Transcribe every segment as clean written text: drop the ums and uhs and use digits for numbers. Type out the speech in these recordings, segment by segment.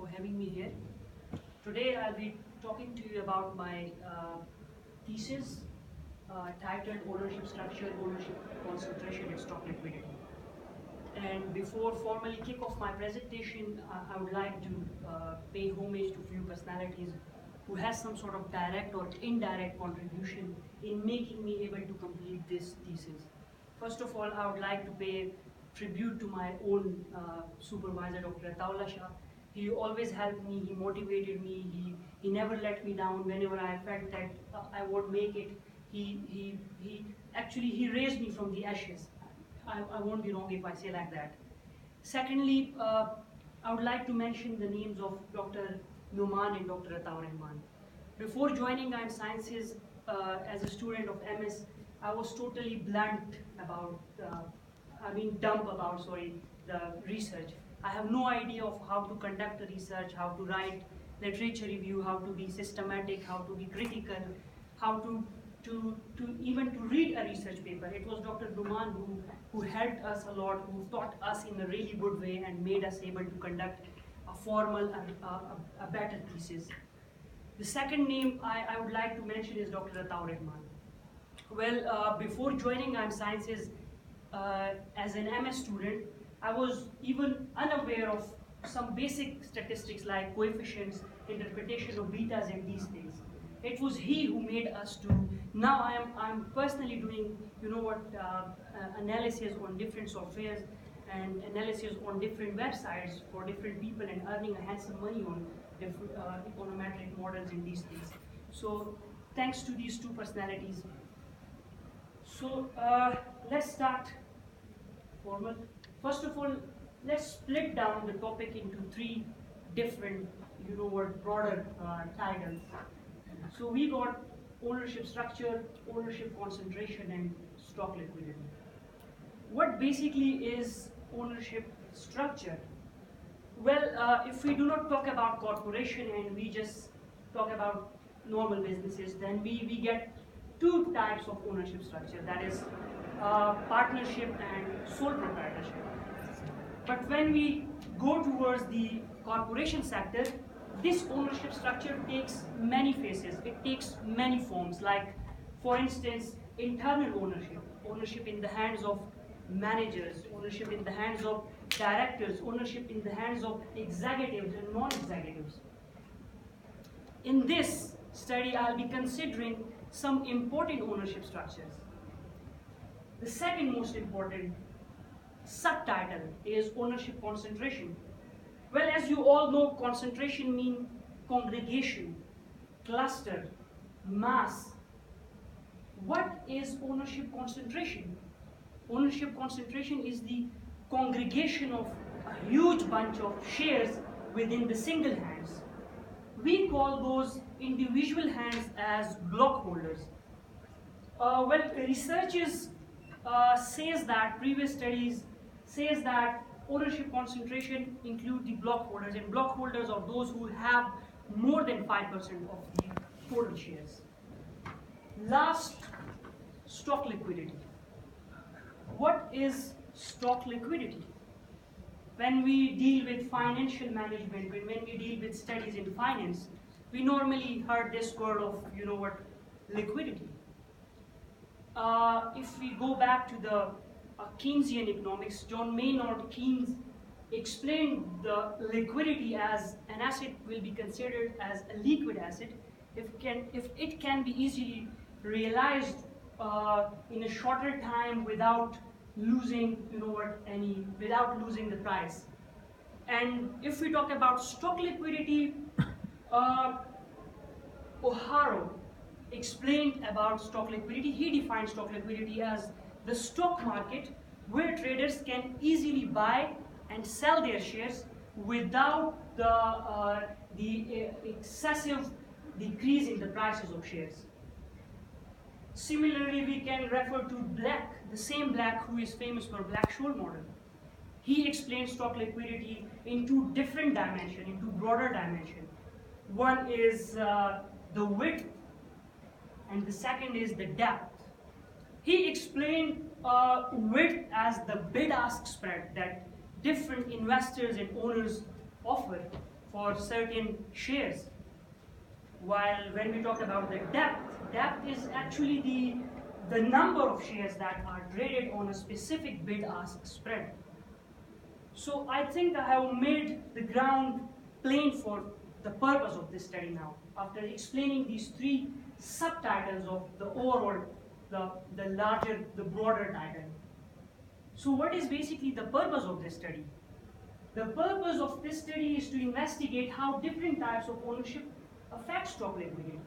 for having me here. Today I'll be talking to you about my thesis titled Ownership Structure, Ownership Concentration and Stock Liquidity. And before formally kick off my presentation, I would like to pay homage to a few personalities who has some sort of direct or indirect contribution in making me able to complete this thesis. First of all, I would like to pay tribute to my own supervisor, Dr. Shah. He always helped me, he motivated me, he never let me down whenever I felt that I won't make it. He raised me from the ashes. I won't be wrong if I say like that. Secondly, I would like to mention the names of Dr. Numan and Dr. Rahman. Before joining Imsciences as a student of MS, I was totally blunt about, dumb about, the research. I have no idea of how to conduct the research, how to write literature review, how to be systematic, how to be critical, how to even to read a research paper. It was Dr. Numan who helped us a lot, who taught us in a really good way and made us able to conduct a formal and a better thesis. The second name I would like to mention is Dr. Rahman. Well, before joining Imsciences as an MS student, I was even unaware of some basic statistics like coefficients, interpretation of betas and these things. It was he who made us to. Now I'm personally doing, analysis on different softwares and analysis on different websites for different people and earning a handsome money on different econometric models and these things. So thanks to these two personalities. So let's start formal. First of all, let's split down the topic into three different, broader titles. So we got ownership structure, ownership concentration, and stock liquidity. What basically is ownership structure? Well, if we do not talk about corporation and we just talk about normal businesses, then we get two types of ownership structure, that is partnership and sole proprietorship. But when we go towards the corporation sector, this ownership structure takes many faces, it takes many forms, like for instance, internal ownership in the hands of managers, ownership in the hands of directors, ownership in the hands of executives and non-executives. In this study, I'll be considering some important ownership structures. The second most important subtitle is ownership concentration. Well, as you all know, concentration means congregation, cluster, mass. What is ownership concentration? Ownership concentration is the congregation of a huge bunch of shares within the single hands. We call those individual hands as block holders. Researchers says that, previous studies says that ownership concentration include the block holders, and block holders are those who have more than 5% of the total shares. Last, stock liquidity. What is stock liquidity? When we deal with financial management, when we deal with studies in finance, we normally heard this word of, liquidity. If we go back to the Keynesian economics, John Maynard Keynes explained the liquidity as an asset will be considered as a liquid asset if it can be easily realized in a shorter time without losing, without losing the price. And if we talk about stock liquidity, O'Hara explained about stock liquidity. He defined stock liquidity as the stock market where traders can easily buy and sell their shares without the excessive decrease in the prices of shares. Similarly, we can refer to Black, the same Black who is famous for Black-Scholes model. He explained stock liquidity into different dimensions, into broader dimension. One is the width, and the second is the depth. He explained width as the bid-ask spread that different investors and owners offer for certain shares. While when we talk about the depth is actually the number of shares that are traded on a specific bid-ask spread. So I think I have made the ground plain for the purpose of this study now. After explaining these three subtitles of the overall, the larger, the broader title. So what is basically the purpose of this study? The purpose of this study is to investigate how different types of ownership affect stock liquidity.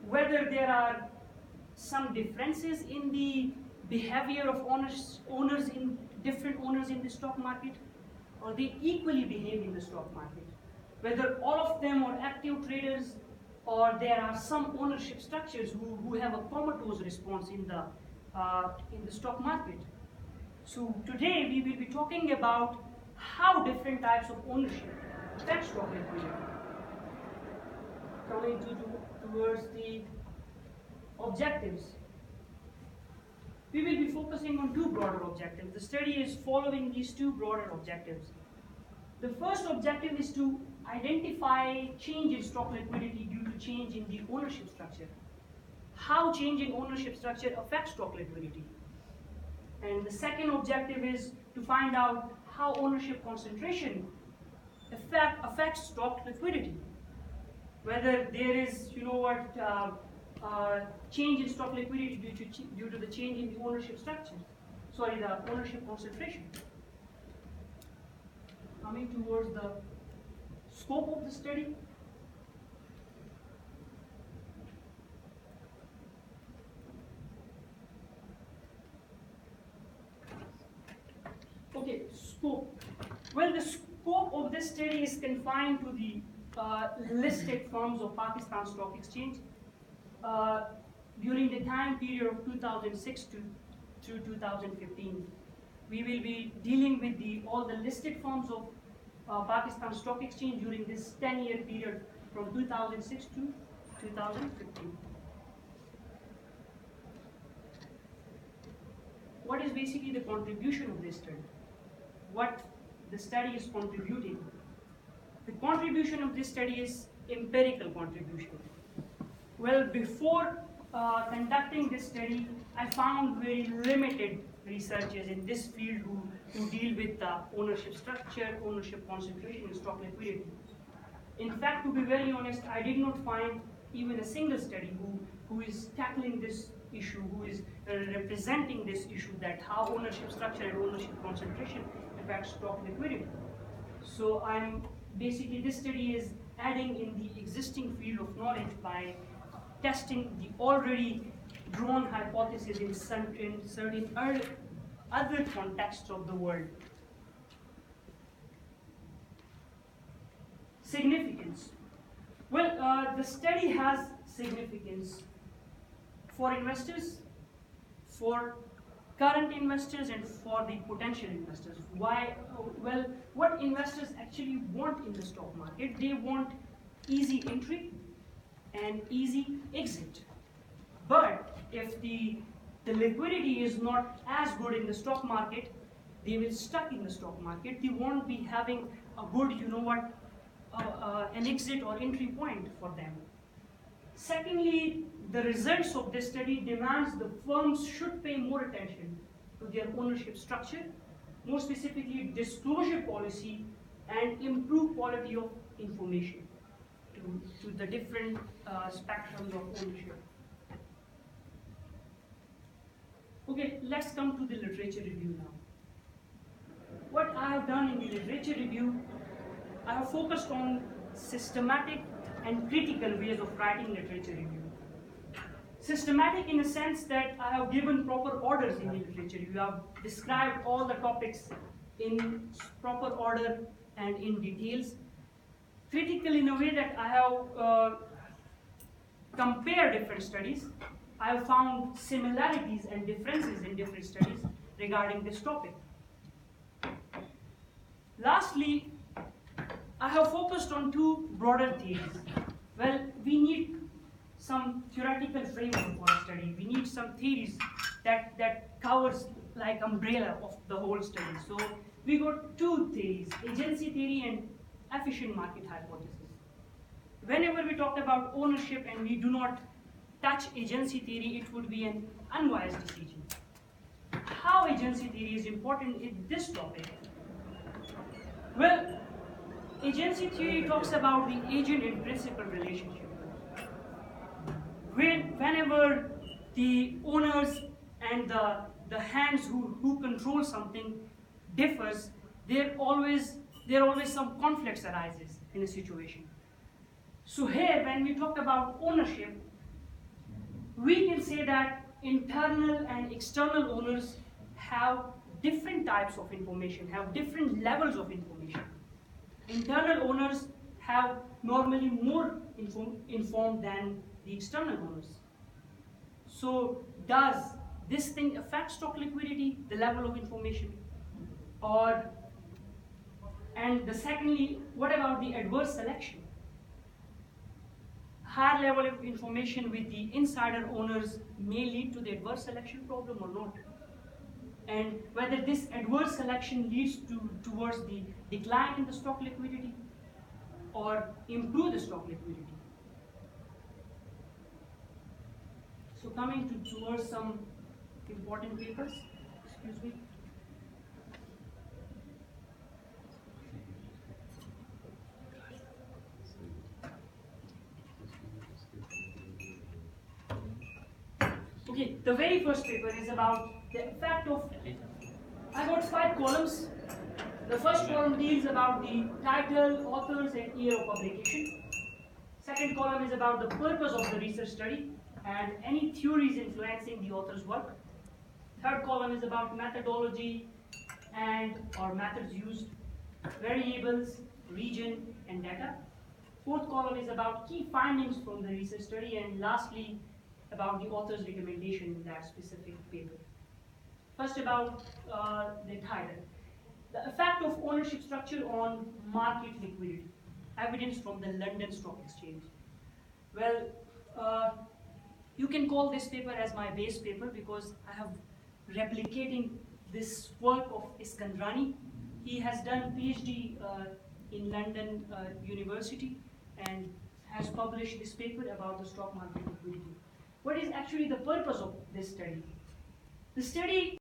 Whether there are some differences in the behavior of owners in different owners in the stock market, or they equally behave in the stock market. Whether all of them are active traders, or there are some ownership structures who have a comatose response in the stock market. So today we will be talking about how different types of ownership affect stock liquidity. Coming towards the objectives. We will be focusing on two broader objectives. The study is following these two broader objectives. The first objective is to identify change in stock liquidity due to change in the ownership structure. How change in ownership structure affects stock liquidity. And the second objective is to find out how ownership concentration affects stock liquidity. Whether there is, change in stock liquidity due to the change in the ownership structure. Sorry, the ownership concentration. Coming towards the scope of the study. Okay, scope. Well, the scope of this study is confined to the listed firms of Pakistan Stock Exchange during the time period of 2006 through 2015. We will be dealing with all the listed firms of Pakistan Stock Exchange during this 10-year period from 2006 to 2015. What is basically the contribution of this study? What the study is contributing? The contribution of this study is empirical contribution. Well, before conducting this study, I found very limited researchers in this field who deal with the ownership structure, ownership concentration, and stock liquidity. In fact, to be very honest, I did not find even a single study who is tackling this issue, who is representing this issue, that how ownership structure and ownership concentration affect stock liquidity. So basically this study is adding in the existing field of knowledge by testing the already drawn hypothesis in certain other contexts of the world. Significance. Well, the study has significance for investors, for current investors, and for the potential investors. Why? Well, what investors actually want in the stock market? They want easy entry and easy exit. But if the liquidity is not as good in the stock market, they will stuck in the stock market. They won't be having a good, an exit or entry point for them. Secondly, the results of this study demands the firms should pay more attention to their ownership structure, more specifically disclosure policy, and improve quality of information to the different spectrums of ownership. Okay, let's come to the literature review now. What I have done in the literature review, I have focused on systematic and critical ways of writing literature review. Systematic in the sense that I have given proper orders in the literature review. I have described all the topics in proper order and in details. Critical in a way that I have compared different studies. I have found similarities and differences in different studies regarding this topic. Lastly, I have focused on two broader theories. Well, we need some theoretical framework for our study. We need some theories that covers like umbrella of the whole study. So we got two theories, agency theory and efficient market hypothesis. Whenever we talk about ownership and we do not touch agency theory, it would be an unwise decision. How agency theory is important in this topic? Well, agency theory talks about the agent and principal relationship. Whenever the owners and the hands who control something differs, there always some conflicts arises in a situation. So here, when we talk about ownership, we can say that internal and external owners have different types of information, have different levels of information. Internal owners have normally more informed than the external owners. So does this thing affect stock liquidity, the level of information? And secondly, what about the adverse selection? Higher level of information with the insider owners may lead to the adverse selection problem or not. And whether this adverse selection leads towards the decline in the stock liquidity or improve the stock liquidity. So coming towards some important papers, excuse me. Okay, the very first paper is about the effect of, I got 5 columns. The first column deals about the title, authors and year of publication. Second column is about the purpose of the research study and any theories influencing the author's work. Third column is about methodology and or methods used, variables, region and data. Fourth column is about key findings from the research study, and lastly about the author's recommendation in that specific paper. First about the title. The effect of ownership structure on market liquidity. Evidence from the London Stock Exchange. Well, you can call this paper as my base paper because I have replicating this work of Iskandrani. He has done PhD in London University and has published this paper about the stock market liquidity. What is actually the purpose of this study? The study